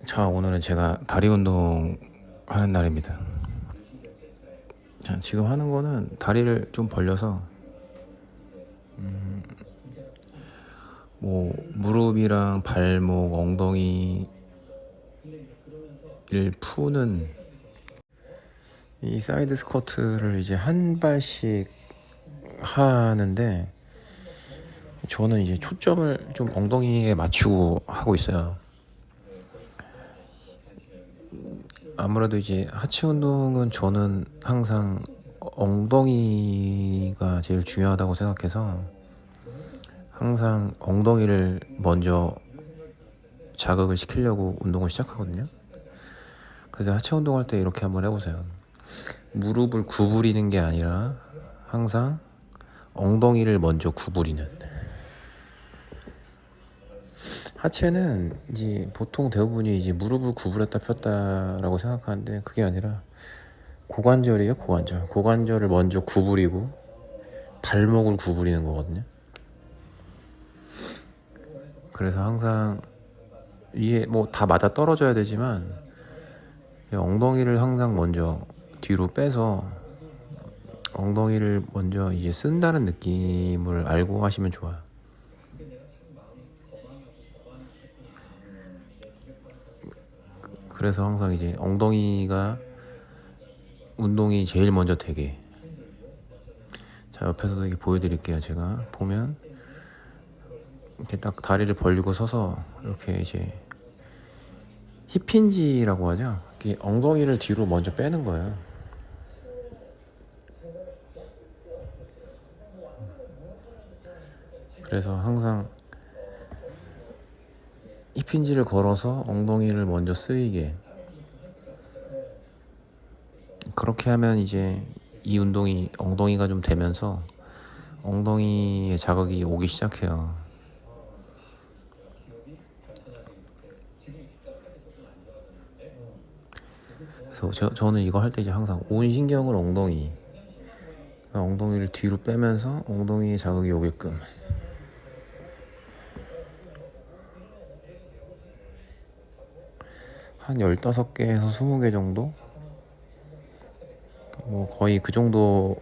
자, 오늘은 제가 다리 운동 하는 날입니다. 자, 지금 하는 거는 다리를 좀 벌려서 무릎이랑 발목, 엉덩이를 푸는 이 사이드 스쿼트를 이제 한 발씩 하는데, 저는 이제 초점을 좀 엉덩이에 맞추고 하고 있어요. 아무래도 이제 하체 운동은 저는 항상 엉덩이가 제일 중요하다고 생각해서 항상 엉덩이를 먼저 자극을 시키려고 운동을 시작하거든요. 그래서 하체 운동할 때 이렇게 한번 해보세요. 무릎을 구부리는 게 아니라 항상 엉덩이를 먼저 구부리는. 하체는 이제 보통 대부분이 이제 무릎을 구부렸다 폈다라고 생각하는데, 그게 아니라 고관절이에요. 고관절을 먼저 구부리고 발목을 구부리는 거거든요. 그래서 항상 위에 다 맞아 떨어져야 되지만 엉덩이를 항상 먼저 뒤로 빼서 엉덩이를 먼저 이제 쓴다는 느낌을 알고 하시면 좋아요. 그래서 항상 이제 엉덩이가 운동이 제일 먼저 되게. 자, 옆에서도 이렇게 보여드릴게요. 제가 보면 이렇게 딱 다리를 벌리고 서서 이렇게 이제 힙힌지라고 하죠. 이렇게 엉덩이를 뒤로 먼저 빼는 거예요. 그래서 항상 힙힌지를 걸어서 엉덩이를 먼저 쓰이게. 그렇게 하면 이제 이 운동이 엉덩이가 좀 되면서 엉덩이에 자극이 오기 시작해요. 그래서 저는 이거 할 때 이제 항상 온 신경을 엉덩이를 뒤로 빼면서 엉덩이에 자극이 오게끔. 한 15개에서 20개 정도? 거의 그 정도로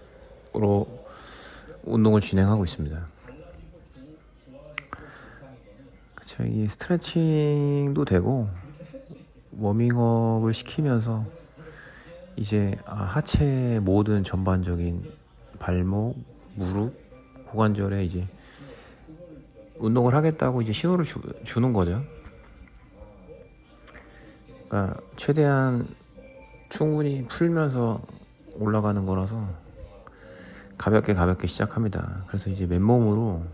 운동을 진행하고 있습니다. 이 스트레칭도 되고 워밍업을 시키면서 이제 하체 모든 전반적인 발목, 무릎, 고관절에 이제 운동을 하겠다고 이제 신호를 주는 거죠. 그러니까 최대한 충분히 풀면서 올라가는 거라서 가볍게 시작합니다. 그래서 이제 맨몸으로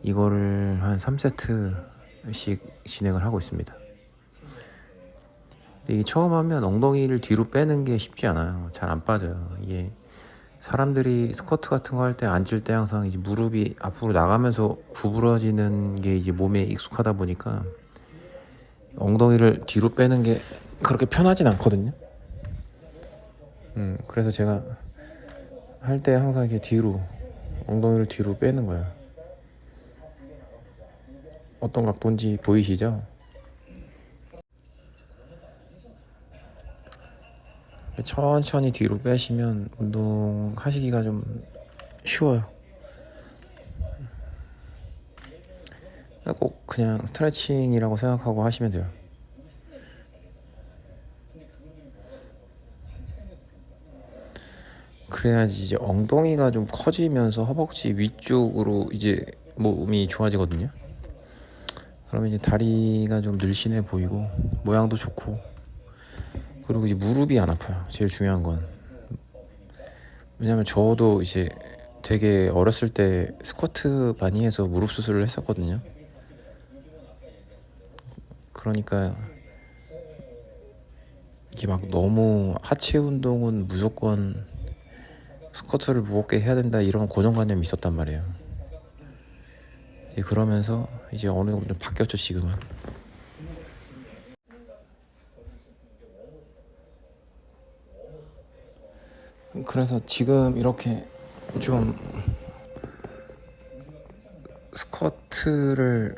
이거를 한 3세트씩 진행을 하고 있습니다. 근데 이게 처음 하면 엉덩이를 뒤로 빼는 게 쉽지 않아요. 잘 안 빠져요. 이게 사람들이 스쿼트 같은 거 할 때 앉을 때 항상 이제 무릎이 앞으로 나가면서 구부러지는 게 이제 몸에 익숙하다 보니까 엉덩이를 뒤로 빼는 게 그렇게 편하진 않거든요. 그래서 제가 할 때 항상 이렇게 엉덩이를 뒤로 빼는 거예요. 어떤 각도인지 보이시죠? 천천히 뒤로 빼시면 운동하시기가 좀 쉬워요. 꼭 그냥 스트레칭이라고 생각하고 하시면 돼요. 그래야지 이제 엉덩이가 좀 커지면서 허벅지 위쪽으로 이제 몸이 좋아지거든요. 그러면 이제 다리가 좀 늘씬해 보이고 모양도 좋고, 그리고 이제 무릎이 안 아파요. 제일 중요한 건. 왜냐면 저도 이제 되게 어렸을 때 스쿼트 많이 해서 무릎 수술을 했었거든요. 그러니까 이게 막 너무 하체 운동은 무조건 스쿼트를 무겁게 해야 된다 이런 고정관념이 있었단 말이에요. 그러면서 이제 어느 정도 좀 바뀌었죠, 지금은. 그래서 지금 이렇게 좀 스쿼트를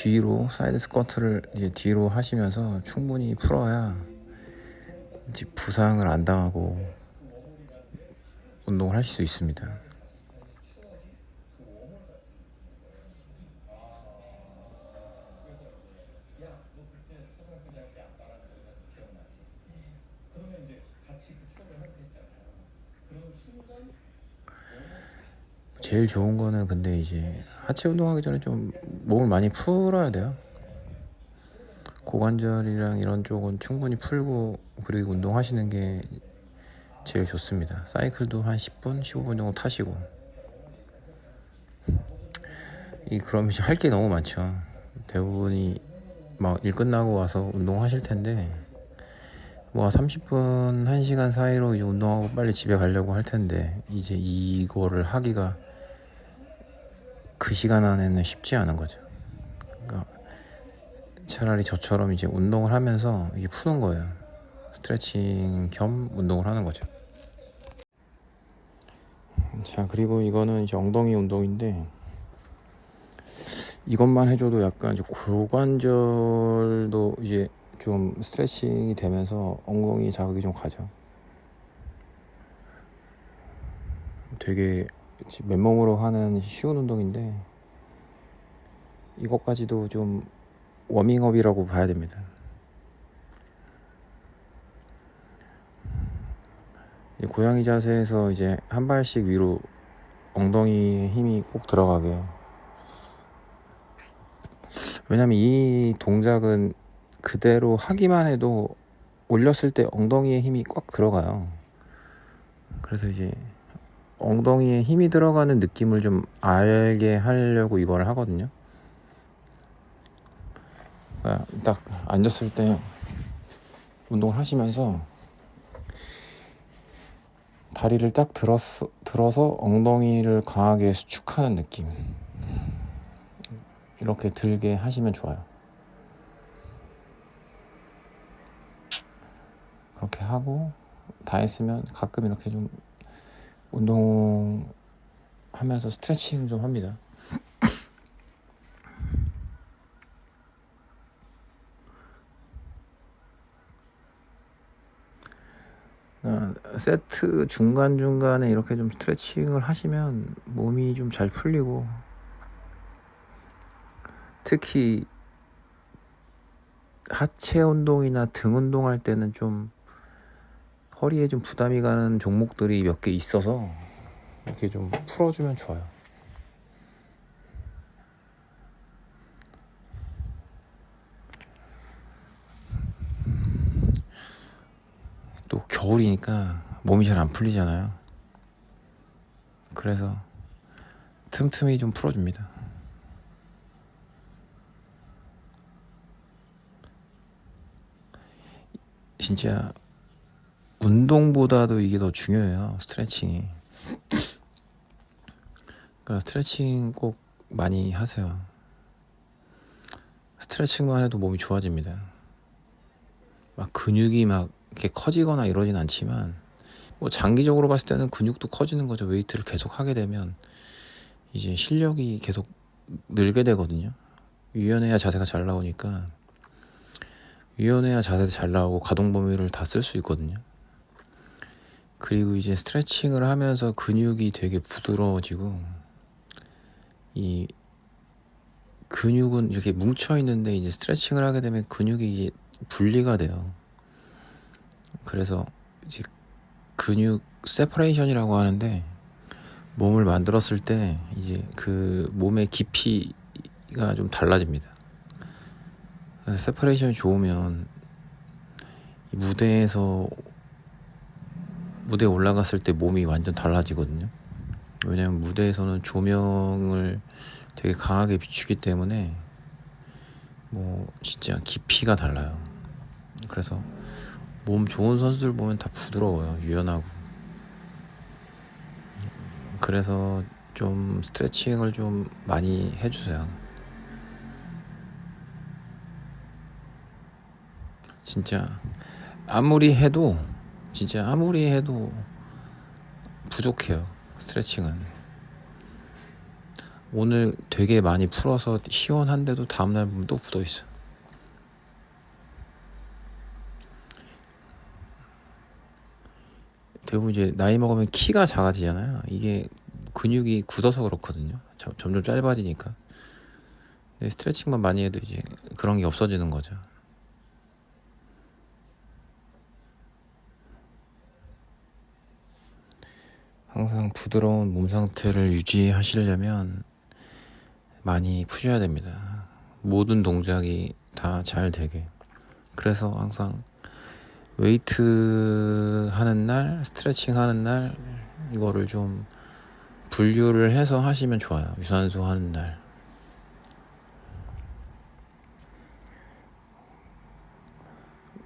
뒤로 사이드 스쿼트를 이제 뒤로 하시면서 충분히 풀어야 이제 부상을 안 당하고 운동을 하실 수 있습니다. 제일 좋은 거는 근데 이제 하체 운동하기 전에 좀 몸을 많이 풀어야 돼요. 고관절이랑 이런 쪽은 충분히 풀고 그리고 운동하시는 게 제일 좋습니다. 사이클도 한 10분, 15분 정도 타시고. 그러면 할 게 너무 많죠. 대부분이 막 일 끝나고 와서 운동하실 텐데 뭐 30분, 1시간 사이로 이제 운동하고 빨리 집에 가려고 할 텐데 이제 이거를 하기가 그 시간 안에는 쉽지 않은 거죠. 그러니까 차라리 저처럼 이제 운동을 하면서 이게 푸는 거예요. 스트레칭 겸 운동을 하는 거죠. 자, 그리고 이거는 이제 엉덩이 운동인데 이것만 해줘도 약간 이제 고관절도 이제 좀 스트레칭이 되면서 엉덩이 자극이 좀 가죠. 되게 맨몸으로 하는 쉬운 운동인데 이것까지도 좀 워밍업이라고 봐야 됩니다. 고양이 자세에서 이제 한 발씩 위로 엉덩이에 힘이 꼭 들어가게. 왜냐면 이 동작은 그대로 하기만 해도 올렸을 때 엉덩이에 힘이 꽉 들어가요. 그래서 이제 엉덩이에 힘이 들어가는 느낌을 좀 알게 하려고 이걸 하거든요. 그러니까 딱 앉았을 때 운동을 하시면서 다리를 딱 들어서 엉덩이를 강하게 수축하는 느낌, 이렇게 들게 하시면 좋아요. 그렇게 하고 다 했으면 가끔 이렇게 좀 운동하면서 스트레칭 좀 합니다. 세트 중간중간에 이렇게 좀 스트레칭을 하시면 몸이 좀 잘 풀리고, 특히 하체 운동이나 등 운동할 때는 좀 허리에 좀 부담이 가는 종목들이 몇 개 있어서 이렇게 좀 풀어주면 좋아요. 또 겨울이니까 몸이 잘 안 풀리잖아요. 그래서 틈틈이 좀 풀어줍니다. 진짜 운동보다도 이게 더 중요해요, 스트레칭이. 그러니까 스트레칭 꼭 많이 하세요. 스트레칭만 해도 몸이 좋아집니다. 막 근육이 막 이렇게 커지거나 이러진 않지만 뭐 장기적으로 봤을 때는 근육도 커지는 거죠. 웨이트를 계속 하게 되면 이제 실력이 계속 늘게 되거든요. 유연해야 자세가 잘 나오니까, 유연해야 자세도 잘 나오고 가동 범위를 다 쓸 수 있거든요. 그리고 이제 스트레칭을 하면서 근육이 되게 부드러워지고, 이 근육은 이렇게 뭉쳐 있는데 이제 스트레칭을 하게 되면 근육이 이제 분리가 돼요. 그래서 이제 근육 세퍼레이션이라고 하는데, 몸을 만들었을 때 이제 그 몸의 깊이가 좀 달라집니다. 그래서 세퍼레이션이 좋으면 무대에 올라갔을 때 몸이 완전 달라지거든요. 왜냐면 무대에서는 조명을 되게 강하게 비추기 때문에 뭐 진짜 깊이가 달라요. 그래서 몸 좋은 선수들 보면 다 부드러워요. 유연하고. 그래서 좀 스트레칭을 좀 많이 해주세요. 진짜 아무리 해도 부족해요, 스트레칭은. 오늘 되게 많이 풀어서 시원한데도 다음날 보면 또 굳어있어. 대부분 이제 나이 먹으면 키가 작아지잖아요. 이게 근육이 굳어서 그렇거든요. 점점 짧아지니까. 근데 스트레칭만 많이 해도 이제 그런 게 없어지는 거죠. 항상 부드러운 몸 상태를 유지하시려면 많이 푸셔야 됩니다. 모든 동작이 다 잘 되게. 그래서 항상 웨이트 하는 날, 스트레칭 하는 날 이거를 좀 분류를 해서 하시면 좋아요. 유산소 하는 날.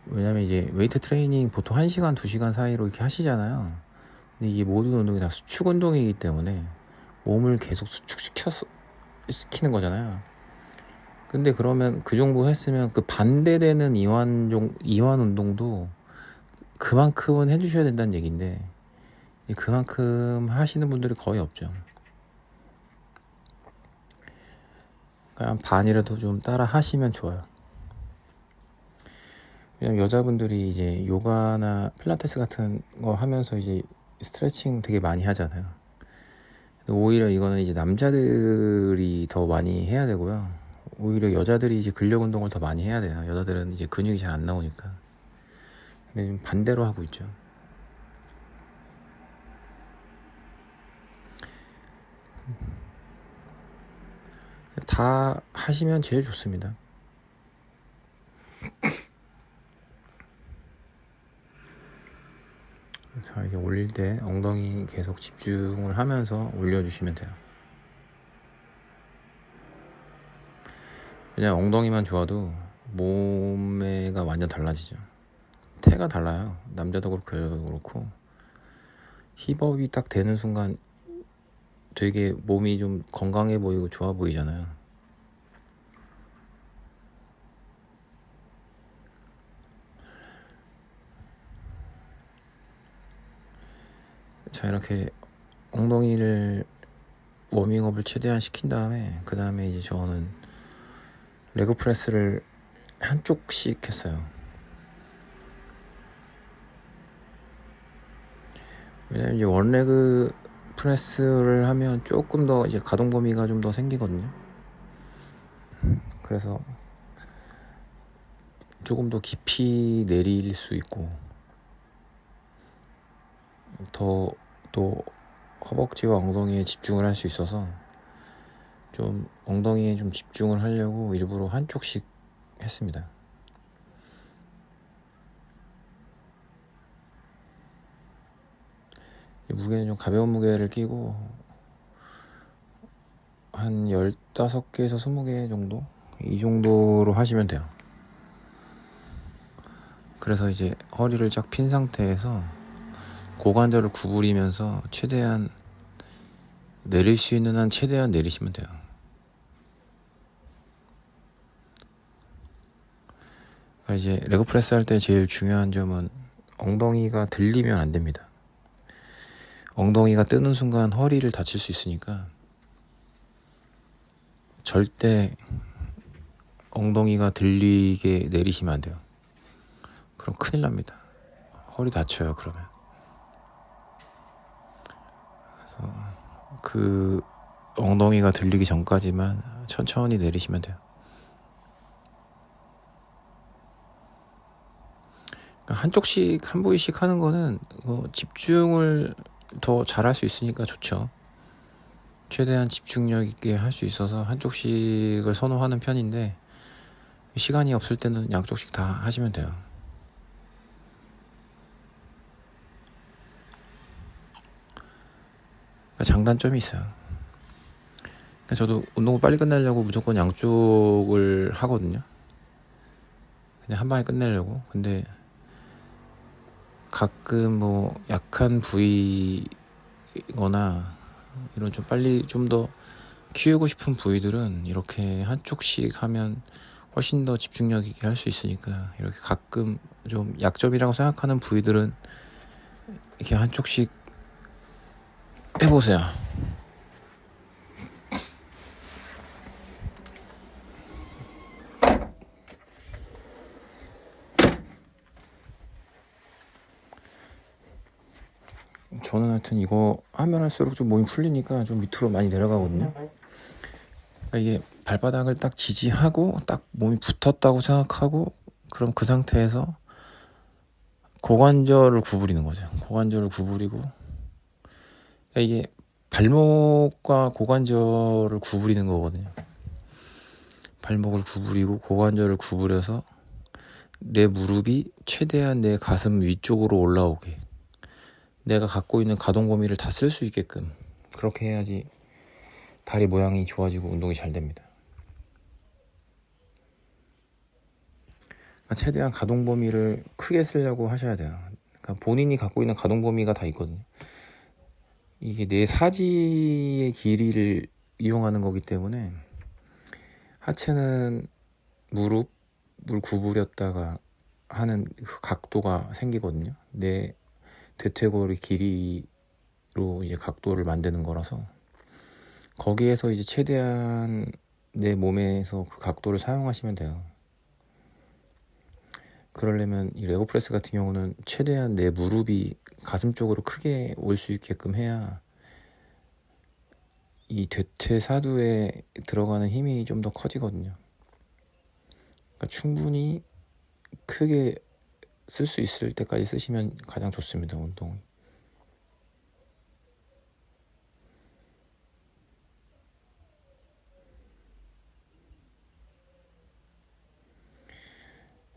왜냐면 이제 웨이트 트레이닝 보통 1시간, 2시간 사이로 이렇게 하시잖아요. 근데 이게 모든 운동이 다 수축 운동이기 때문에 몸을 계속 수축시키는 거잖아요. 근데 그러면 그 정도 했으면 그 반대되는 이완 운동도 그만큼은 해주셔야 된다는 얘기인데 그만큼 하시는 분들이 거의 없죠. 그냥 반이라도 좀 따라 하시면 좋아요. 왜냐면 여자분들이 이제 요가나 필라테스 같은 거 하면서 이제 스트레칭 되게 많이 하잖아요. 오히려 이거는 이제 남자들이 더 많이 해야 되고요. 오히려 여자들이 이제 근력 운동을 더 많이 해야 돼요. 여자들은 이제 근육이 잘 안 나오니까. 근데 좀 반대로 하고 있죠. 다 하시면 제일 좋습니다. 자, 이게 올릴 때 엉덩이 계속 집중을 하면서 올려주시면 돼요. 그냥 엉덩이만 좋아도 몸매가 완전 달라지죠. 태가 달라요. 남자도 그렇고 여자도 그렇고. 힙업이 딱 되는 순간 되게 몸이 좀 건강해 보이고 좋아 보이잖아요. 자, 이렇게 엉덩이를 워밍업을 최대한 시킨 다음에 그 다음에 이제 저는 레그 프레스를 한쪽씩 했어요. 왜냐면 이제 원레그 프레스를 하면 조금 더 이제 가동 범위가 좀 더 생기거든요. 그래서 조금 더 깊이 내릴 수 있고 더 또 허벅지와 엉덩이에 집중을 할 수 있어서 좀 엉덩이에 좀 집중을 하려고 일부러 한쪽씩 했습니다. 무게는 좀 가벼운 무게를 끼고 한 15개에서 20개 정도? 이 정도로 하시면 돼요. 그래서 이제 허리를 쫙 핀 상태에서 고관절을 구부리면서 최대한 내릴 수 있는 한 최대한 내리시면 돼요. 그러니까 이제 레그 프레스 할 때 제일 중요한 점은 엉덩이가 들리면 안 됩니다. 엉덩이가 뜨는 순간 허리를 다칠 수 있으니까 절대 엉덩이가 들리게 내리시면 안 돼요. 그럼 큰일 납니다. 허리 다쳐요, 그러면. 그래서 그 엉덩이가 들리기 전까지만 천천히 내리시면 돼요. 그러니까 한쪽씩 한 부위씩 하는 거는 집중을 더 잘할 수 있으니까 좋죠. 최대한 집중력 있게 할 수 있어서 한쪽씩을 선호하는 편인데 시간이 없을 때는 양쪽씩 다 하시면 돼요. 그러니까 장단점이 있어요. 그러니까 저도 운동을 빨리 끝내려고 무조건 양쪽을 하거든요. 그냥 한 방에 끝내려고. 근데 가끔 뭐 약한 부위거나 이런 좀 빨리 좀 더 키우고 싶은 부위들은 이렇게 한쪽씩 하면 훨씬 더 집중력 있게 할 수 있으니까 이렇게 가끔 좀 약점이라고 생각하는 부위들은 이렇게 한쪽씩 해보세요. 저는 하여튼 이거 하면 할수록 좀 몸이 풀리니까 좀 밑으로 많이 내려가거든요. 그러니까 이게 발바닥을 딱 지지하고 딱 몸이 붙었다고 생각하고, 그럼 그 상태에서 고관절을 구부리는 거죠. 고관절을 구부리고, 그러니까 이게 발목과 고관절을 구부리는 거거든요. 발목을 구부리고 고관절을 구부려서 내 무릎이 최대한 내 가슴 위쪽으로 올라오게, 내가 갖고 있는 가동 범위를 다 쓸 수 있게끔 그렇게 해야지 다리 모양이 좋아지고 운동이 잘 됩니다. 그러니까 최대한 가동 범위를 크게 쓰려고 하셔야 돼요. 그러니까 본인이 갖고 있는 가동 범위가 다 있거든요. 이게 내 사지의 길이를 이용하는 거기 때문에 하체는 무릎을 구부렸다가 하는 그 각도가 생기거든요. 내 대퇴골의 길이로 이제 각도를 만드는 거라서, 거기에서 이제 최대한 내 몸에서 그 각도를 사용하시면 돼요. 그러려면 이 레고프레스 같은 경우는 최대한 내 무릎이 가슴 쪽으로 크게 올 수 있게끔 해야 이 대퇴사두에 들어가는 힘이 좀 더 커지거든요. 그러니까 충분히 크게 쓸 수 있을 때까지 쓰시면 가장 좋습니다, 운동은.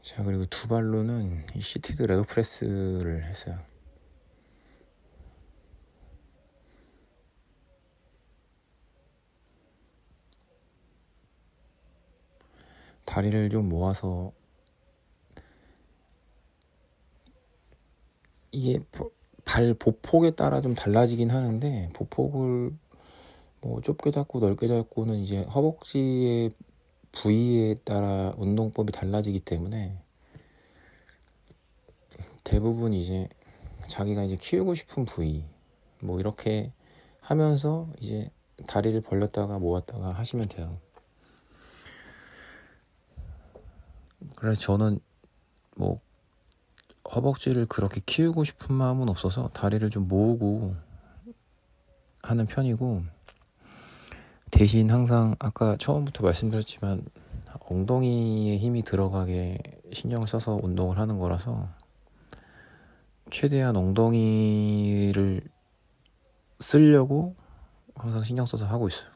자, 그리고 두 발로는 이 시티드 레그 프레스를 했어요. 다리를 좀 모아서, 이게 발 보폭에 따라 좀 달라지긴 하는데, 보폭을 뭐 좁게 잡고 넓게 잡고는 이제 허벅지의 부위에 따라 운동법이 달라지기 때문에 대부분 이제 자기가 이제 키우고 싶은 부위 뭐 이렇게 하면서 이제 다리를 벌렸다가 모았다가 하시면 돼요. 그래서 저는 뭐 허벅지를 그렇게 키우고 싶은 마음은 없어서 다리를 좀 모으고 하는 편이고, 대신 항상 아까 처음부터 말씀드렸지만 엉덩이에 힘이 들어가게 신경을 써서 운동을 하는 거라서 최대한 엉덩이를 쓰려고 항상 신경 써서 하고 있어요.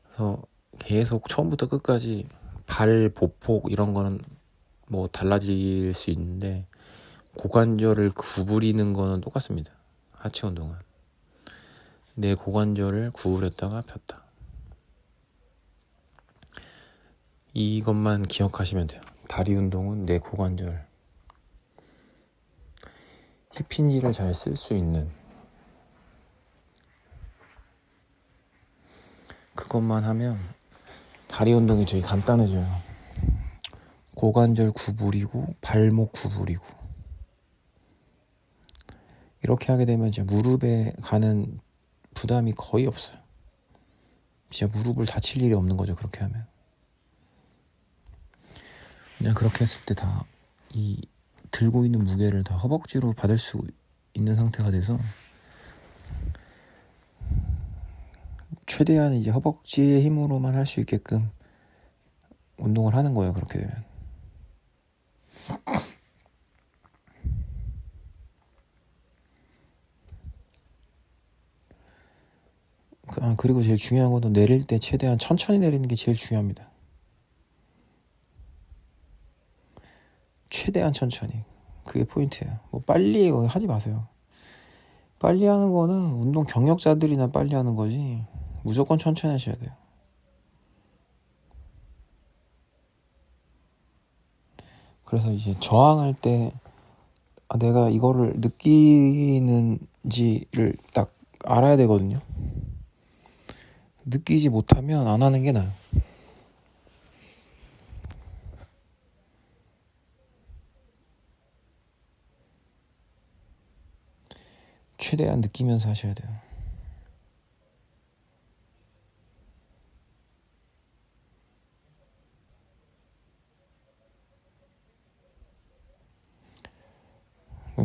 그래서 계속 처음부터 끝까지 발 보폭 이런 거는 뭐 달라질 수 있는데, 고관절을 구부리는 거는 똑같습니다. 하체 운동은 내 고관절을 구부렸다가 폈다, 이것만 기억하시면 돼요. 다리 운동은 내 고관절, 힙힌지를 잘 쓸 수 있는 그것만 하면 다리 운동이 되게 간단해져요. 고관절 구부리고 발목 구부리고 이렇게 하게 되면 이제 무릎에 가는 부담이 거의 없어요. 진짜 무릎을 다칠 일이 없는 거죠, 그렇게 하면. 그냥 그렇게 했을 때 다 이 들고 있는 무게를 다 허벅지로 받을 수 있는 상태가 돼서 최대한 이제 허벅지의 힘으로만 할 수 있게끔 운동을 하는 거예요, 그렇게 되면. 그리고 제일 중요한 것도 내릴 때 최대한 천천히 내리는 게 제일 중요합니다. 최대한 천천히. 그게 포인트예요. 뭐 빨리 하지 마세요. 빨리 하는 거는 운동 경력자들이나 빨리 하는 거지, 무조건 천천히 하셔야 돼요. 그래서 이제 저항할 때 내가 이거를 느끼는지를 딱 알아야 되거든요. 느끼지 못하면 안 하는 게 나아요. 최대한 느끼면서 하셔야 돼요.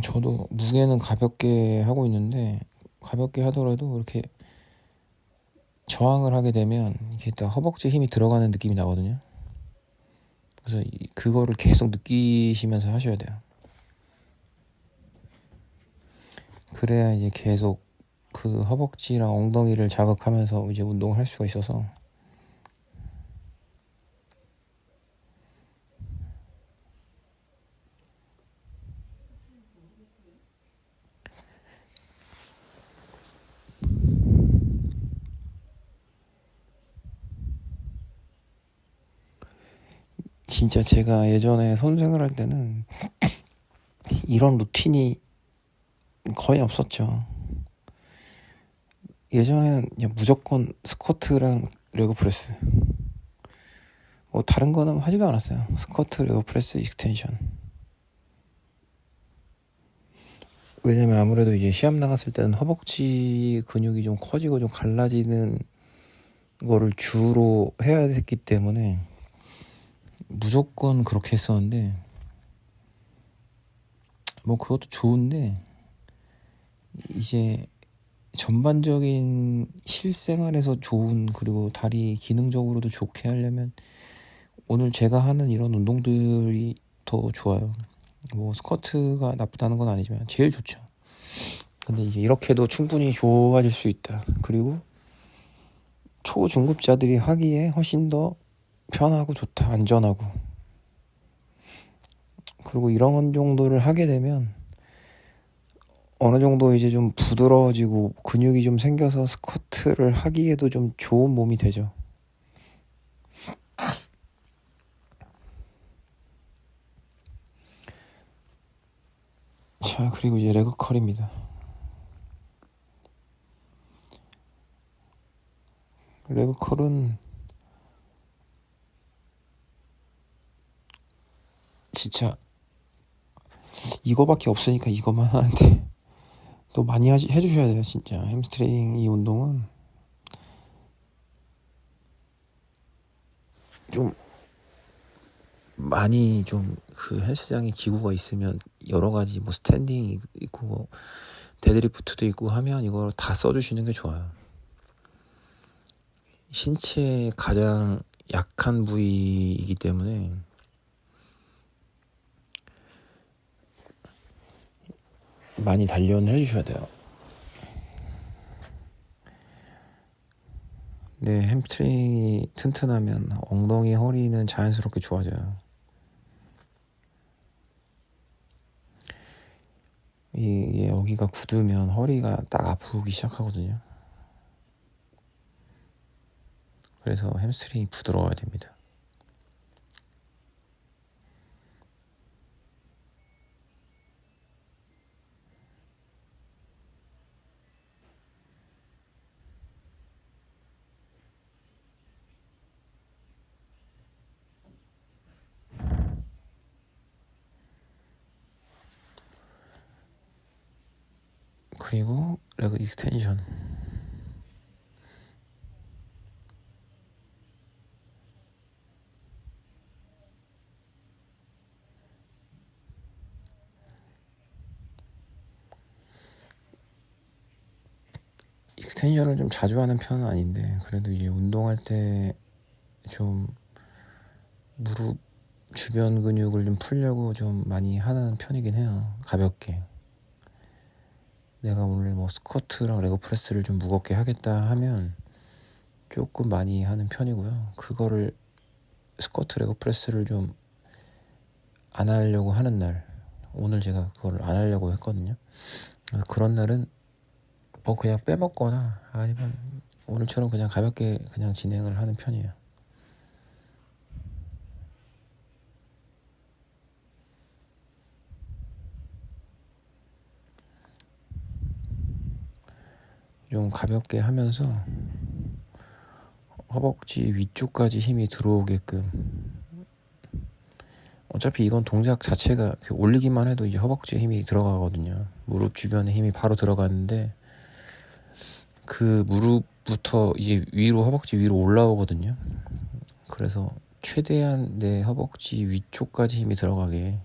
저도 무게는 가볍게 하고 있는데 가볍게 하더라도 이렇게 저항을 하게 되면 이렇게 딱 허벅지 힘이 들어가는 느낌이 나거든요. 그래서 그거를 계속 느끼시면서 하셔야 돼요. 그래야 이제 계속 그 허벅지랑 엉덩이를 자극하면서 이제 운동을 할 수가 있어서. 진짜 제가 예전에 선생을 할 때는 이런 루틴이 거의 없었죠. 예전에는 그냥 무조건 스쿼트랑 레그 프레스, 뭐 다른 거는 하지도 않았어요. 스쿼트, 레그 프레스, 익스텐션. 왜냐면 아무래도 이제 시합 나갔을 때는 허벅지 근육이 좀 커지고 좀 갈라지는 거를 주로 해야 했기 때문에 무조건 그렇게 했었는데, 뭐 그것도 좋은데 이제 전반적인 실생활에서 좋은, 그리고 다리 기능적으로도 좋게 하려면 오늘 제가 하는 이런 운동들이 더 좋아요. 뭐 스쿼트가 나쁘다는 건 아니지만 제일 좋죠. 근데 이제 이렇게도 충분히 좋아질 수 있다. 그리고 초중급자들이 하기에 훨씬 더 편하고 좋다, 안전하고. 그리고 이런 정도를 하게 되면 어느 정도 이제 좀 부드러워지고 근육이 좀 생겨서 스쿼트를 하기에도 좀 좋은 몸이 되죠. 자, 그리고 이제 레그 컬입니다. 레그 컬은 진짜 이거밖에 없으니까 이것만 하는데 또 많이 해주셔야 돼요. 진짜 햄스트링 이 운동은 좀 많이 좀 그 헬스장에 기구가 있으면 여러 가지 뭐 스탠딩 있고 뭐 데드리프트도 있고 하면 이걸 다 써주시는 게 좋아요. 신체의 가장 약한 부위이기 때문에 많이 단련을 해주셔야 돼요. 네, 햄스트링이 튼튼하면 엉덩이, 허리는 자연스럽게 좋아져요. 이게 여기가 굳으면 허리가 딱 아프기 시작하거든요. 그래서 햄스트링이 부드러워야 됩니다. 그리고 레그 익스텐션. 익스텐션을 좀 자주 하는 편은 아닌데 그래도 이제 운동할 때 좀 무릎 주변 근육을 좀 풀려고 좀 많이 하는 편이긴 해요. 가볍게. 내가 오늘 뭐 스쿼트랑 레그 프레스를 좀 무겁게 하겠다 하면 조금 많이 하는 편이고요. 그거를 스쿼트 레그 프레스를 좀 안 하려고 하는 날, 오늘 제가 그걸 안 하려고 했거든요. 그런 날은 뭐 그냥 빼먹거나 아니면 오늘처럼 그냥 가볍게 그냥 진행을 하는 편이에요. 좀 가볍게 하면서 허벅지 위쪽까지 힘이 들어오게끔. 어차피 이건 동작 자체가 올리기만 해도 이제 허벅지에 힘이 들어가거든요. 무릎 주변에 힘이 바로 들어가는데 그 무릎부터 이제 위로, 허벅지 위로 올라오거든요. 그래서 최대한 내 허벅지 위쪽까지 힘이 들어가게,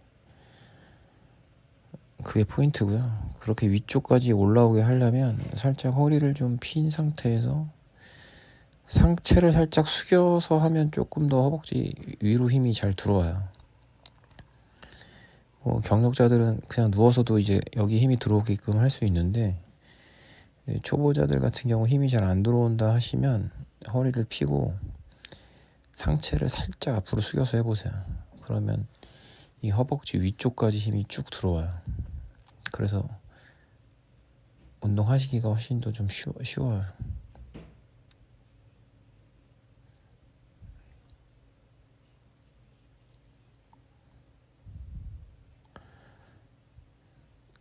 그게 포인트고요. 그렇게 위쪽까지 올라오게 하려면 살짝 허리를 좀 핀 상태에서 상체를 살짝 숙여서 하면 조금 더 허벅지 위로 힘이 잘 들어와요. 경력자들은 그냥 누워서도 이제 여기 힘이 들어오게끔 할 수 있는데, 초보자들 같은 경우 힘이 잘 안 들어온다 하시면 허리를 펴고 상체를 살짝 앞으로 숙여서 해보세요. 그러면 이 허벅지 위쪽까지 힘이 쭉 들어와요. 그래서 운동하시기가 훨씬 더 좀 쉬워요.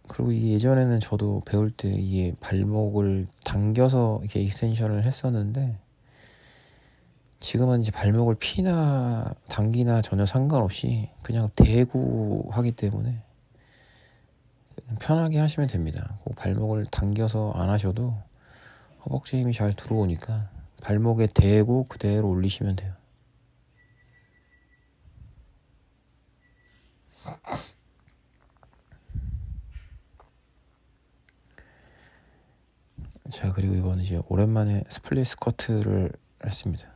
그리고 이게 예전에는 저도 배울 때 이게 발목을 당겨서 이렇게 익스텐션을 했었는데, 지금은 이제 발목을 피나 당기나 전혀 상관없이 그냥 대고 하기 때문에 편하게 하시면 됩니다. 꼭 발목을 당겨서 안 하셔도 허벅지 힘이 잘 들어오니까 발목에 대고 그대로 올리시면 돼요. 자, 그리고 이거는 이제 오랜만에 스플릿 스쿼트를 했습니다.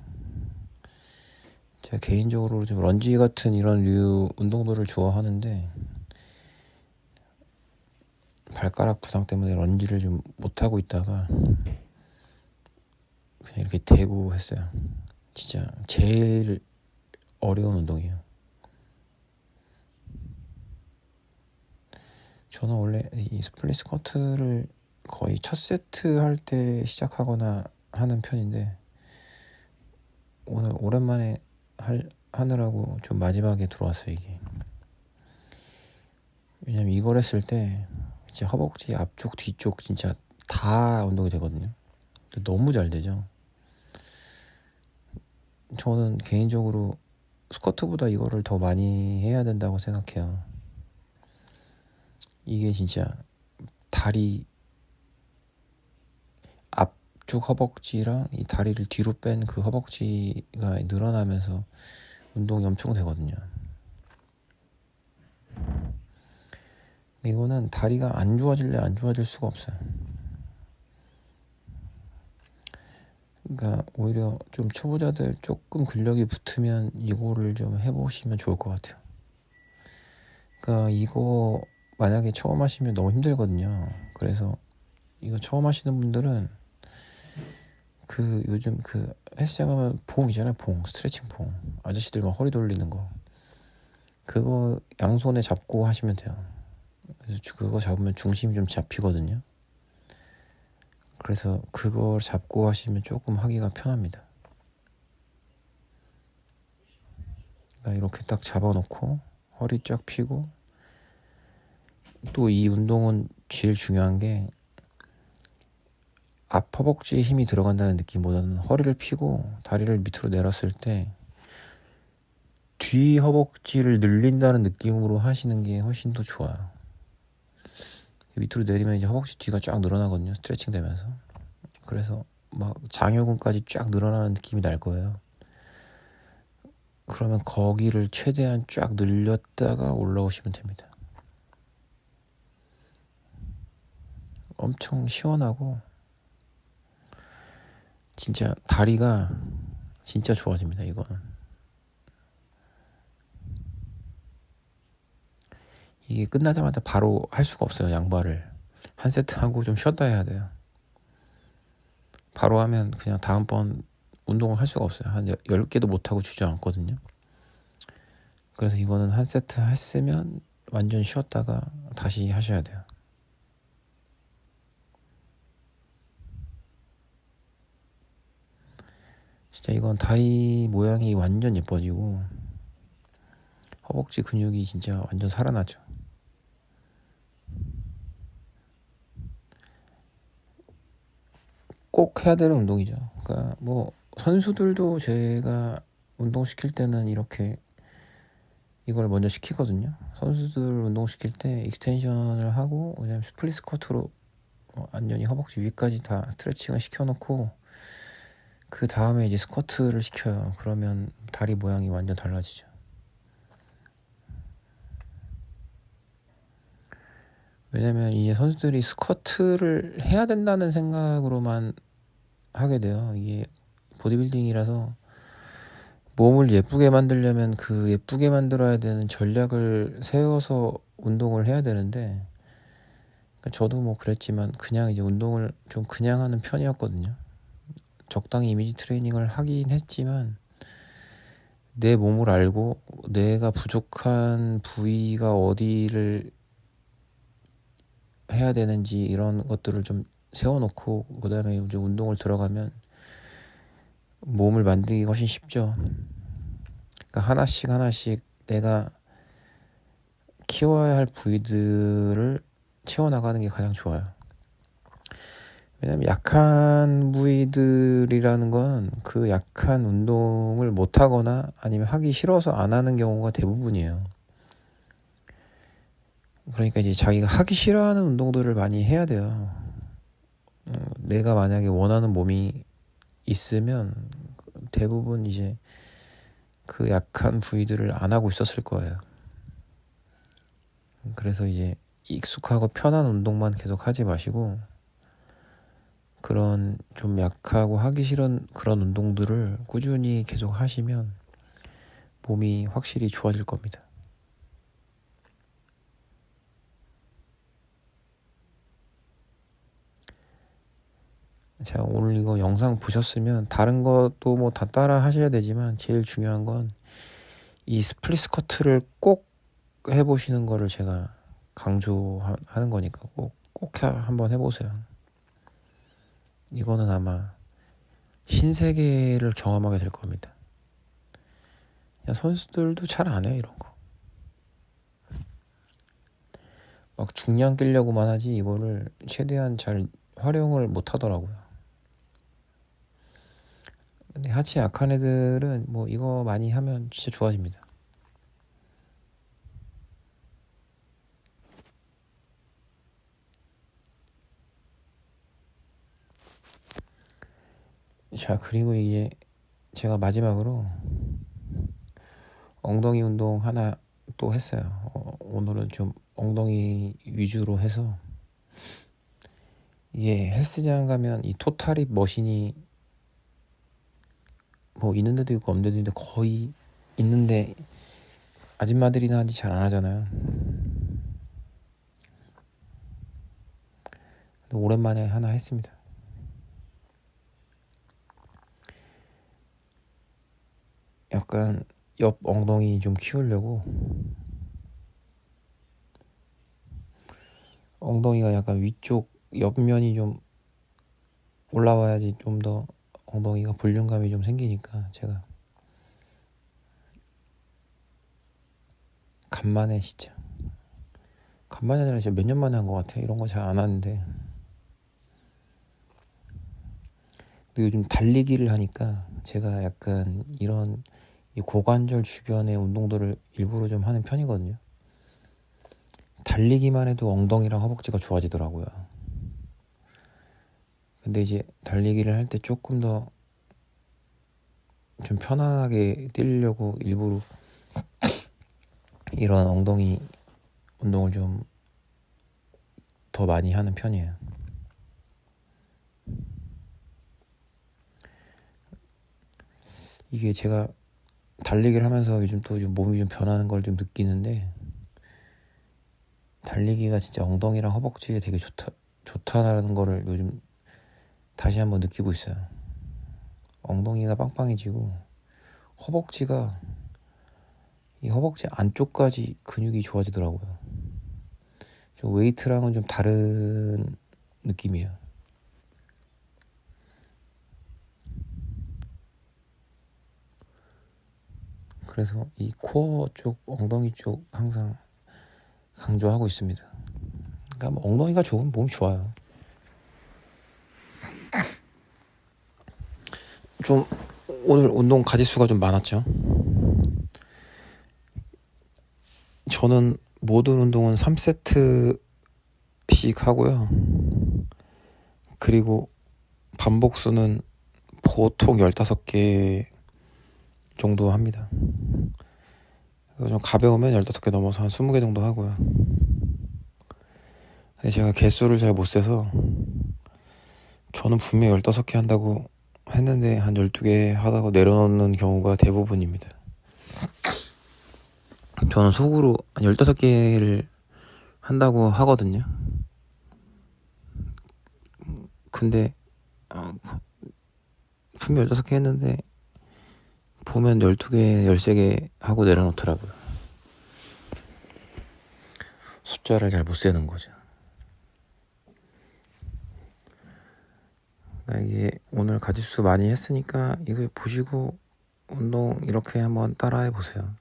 제가 개인적으로 좀 런지 같은 이런 류 운동들을 좋아하는데, 발가락 부상 때문에 런지를 좀 못하고 있다가 그냥 이렇게 대고 했어요. 진짜 제일 어려운 운동이에요. 저는 원래 이 스플릿 스쿼트를 거의 첫 세트 할 때 시작하거나 하는 편인데, 오늘 오랜만에 하느라고 좀 마지막에 들어왔어요, 이게. 왜냐면 이걸 했을 때 진짜 허벅지 앞쪽 뒤쪽 진짜 다 운동이 되거든요. 너무 잘 되죠. 저는 개인적으로 스쿼트보다 이거를 더 많이 해야 된다고 생각해요. 이게 진짜 다리 앞쪽 허벅지랑 이 다리를 뒤로 뺀 그 허벅지가 늘어나면서 운동이 엄청 되거든요. 이거는 다리가 안 좋아질래 안 좋아질 수가 없어요. 그러니까 오히려 좀 초보자들 조금 근력이 붙으면 이거를 좀 해보시면 좋을 것 같아요. 그러니까 이거 만약에 처음 하시면 너무 힘들거든요. 그래서 이거 처음 하시는 분들은 그 요즘 그 헬스장 가면 봉 있잖아요. 봉, 스트레칭 봉. 아저씨들 막 허리 돌리는 거. 그거 양손에 잡고 하시면 돼요. 그래서 그거 잡으면 중심이 좀 잡히거든요. 그래서 그걸 잡고 하시면 조금 하기가 편합니다. 그러니까 이렇게 딱 잡아놓고 허리 쫙 펴고, 또 이 운동은 제일 중요한 게 앞 허벅지에 힘이 들어간다는 느낌보다는 허리를 펴고 다리를 밑으로 내렸을 때 뒤 허벅지를 늘린다는 느낌으로 하시는 게 훨씬 더 좋아요. 밑으로 내리면 이제 허벅지 뒤가 쫙 늘어나거든요. 스트레칭 되면서. 그래서 막 장요근까지 쫙 늘어나는 느낌이 날 거예요. 그러면 거기를 최대한 쫙 늘렸다가 올라오시면 됩니다. 엄청 시원하고 진짜 다리가 진짜 좋아집니다. 이거는. 이게 끝나자마자 바로 할 수가 없어요. 양발을 한 세트 하고 좀 쉬었다 해야 돼요. 바로 하면 그냥 다음번 운동을 할 수가 없어요. 한 10개도 못하고 주저앉거든요. 그래서 이거는 한 세트 했으면 완전 쉬었다가 다시 하셔야 돼요. 진짜 이건 다리 모양이 완전 예뻐지고 허벅지 근육이 진짜 완전 살아나죠. 꼭 해야 되는 운동이죠. 그러니까 뭐 선수들도 제가 운동시킬 때는 이렇게 이걸 먼저 시키거든요. 선수들 운동시킬 때 익스텐션을 하고 그냥 스플릿 스쿼트로 완전히 허벅지 위까지 다 스트레칭을 시켜놓고 그 다음에 이제 스쿼트를 시켜요. 그러면 다리 모양이 완전 달라지죠. 왜냐면 이게 선수들이 스쿼트를 해야 된다는 생각으로만 하게 돼요. 이게 보디빌딩이라서 몸을 예쁘게 만들려면 그 예쁘게 만들어야 되는 전략을 세워서 운동을 해야 되는데, 저도 뭐 그랬지만 그냥 이제 운동을 좀 그냥 하는 편이었거든요. 적당히 이미지 트레이닝을 하긴 했지만 내 몸을 알고 내가 부족한 부위가 어디를 해야 되는지 이런 것들을 좀 세워놓고 그다음에 이제 운동을 들어가면 몸을 만들기 훨씬 쉽죠. 그러니까 하나씩 하나씩 내가 키워야 할 부위들을 채워나가는 게 가장 좋아요. 왜냐면 약한 부위들이라는 건 그 약한 운동을 못하거나 아니면 하기 싫어서 안 하는 경우가 대부분이에요. 그러니까 이제 자기가 하기 싫어하는 운동들을 많이 해야 돼요. 내가 만약에 원하는 몸이 있으면 대부분 이제 그 약한 부위들을 안 하고 있었을 거예요. 그래서 이제 익숙하고 편한 운동만 계속 하지 마시고 그런 좀 약하고 하기 싫은 그런 운동들을 꾸준히 계속 하시면 몸이 확실히 좋아질 겁니다. 자, 오늘 이거 영상 보셨으면 다른 것도 뭐 다 따라 하셔야 되지만 제일 중요한 건 이 스플릿 스쿼트를 꼭 해보시는 거를 제가 강조하는 거니까 꼭 한번 해보세요. 이거는 아마 신세계를 경험하게 될 겁니다. 선수들도 잘 안 해요, 이런 거. 막 중량 끼려고만 하지 이거를 최대한 잘 활용을 못 하더라고요. 근데 하체 약한 애들은 뭐 이거 많이 하면 진짜 좋아집니다. 자, 그리고 이게 제가 마지막으로 엉덩이 운동 하나 또 했어요. 오늘은 좀 엉덩이 위주로 해서 이게 헬스장 가면 이 토탈입 머신이 뭐 있는 데도 있고 없는 데도 있는데 거의 있는데 아줌마들이나 하지 잘 안 하잖아요. 오랜만에 하나 했습니다. 약간 옆 엉덩이 좀 키우려고 엉덩이가 약간 위쪽 옆면이 좀 올라와야지 좀 더 엉덩이가 볼륨감이 좀 생기니까 제가 간만에 진짜 간만이 아니라 진짜 몇 년 만에 한 것 같아. 이런 거 잘 안 하는데. 근데 요즘 달리기를 하니까 제가 약간 이런 이 고관절 주변의 운동들을 일부러 좀 하는 편이거든요. 달리기만 해도 엉덩이랑 허벅지가 좋아지더라고요. 근데 이제 달리기를 할 때 조금 더 좀 편안하게 뛰려고 일부러 이런 엉덩이 운동을 좀 더 많이 하는 편이에요. 이게 제가 달리기를 하면서 요즘 또 좀 몸이 좀 변하는 걸 좀 느끼는데 달리기가 진짜 엉덩이랑 허벅지에 되게 좋다라는 거를 요즘 다시 한번 느끼고 있어요. 엉덩이가 빵빵해지고 허벅지가 이 허벅지 안쪽까지 근육이 좋아지더라고요. 좀 웨이트랑은 좀 다른 느낌이에요. 그래서 이 코어 쪽, 엉덩이 쪽 항상 강조하고 있습니다. 그러니까 뭐 엉덩이가 좋으면 몸이 좋아요. 좀 오늘 운동 가지수가 좀 많았죠. 저는 모든 운동은 3세트씩 하고요. 그리고 반복수는 보통 15개 정도 합니다. 좀 가벼우면 15개 넘어서 한 20개 정도 하고요. 근데 제가 개수를 잘 못 세서 저는 분명 15개 한다고 했는데 한 12개 하다가 내려놓는 경우가 대부분입니다. 저는 속으로 한 15개를 한다고 하거든요. 근데 분명 15개 했는데 보면 12개, 13개 하고 내려놓더라고요. 숫자를 잘 못 세는 거죠. 그러니까 이게 오늘 가짓수 많이 했으니까 이거 보시고 운동 이렇게 한번 따라해 보세요.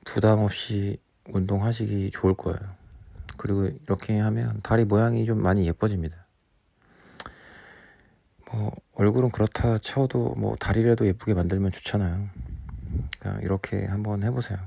부담 없이 운동하시기 좋을 거예요. 그리고 이렇게 하면 다리 모양이 좀 많이 예뻐집니다. 뭐 얼굴은 그렇다 쳐도 뭐 다리라도 예쁘게 만들면 좋잖아요. 그러니까 이렇게 한번 해보세요.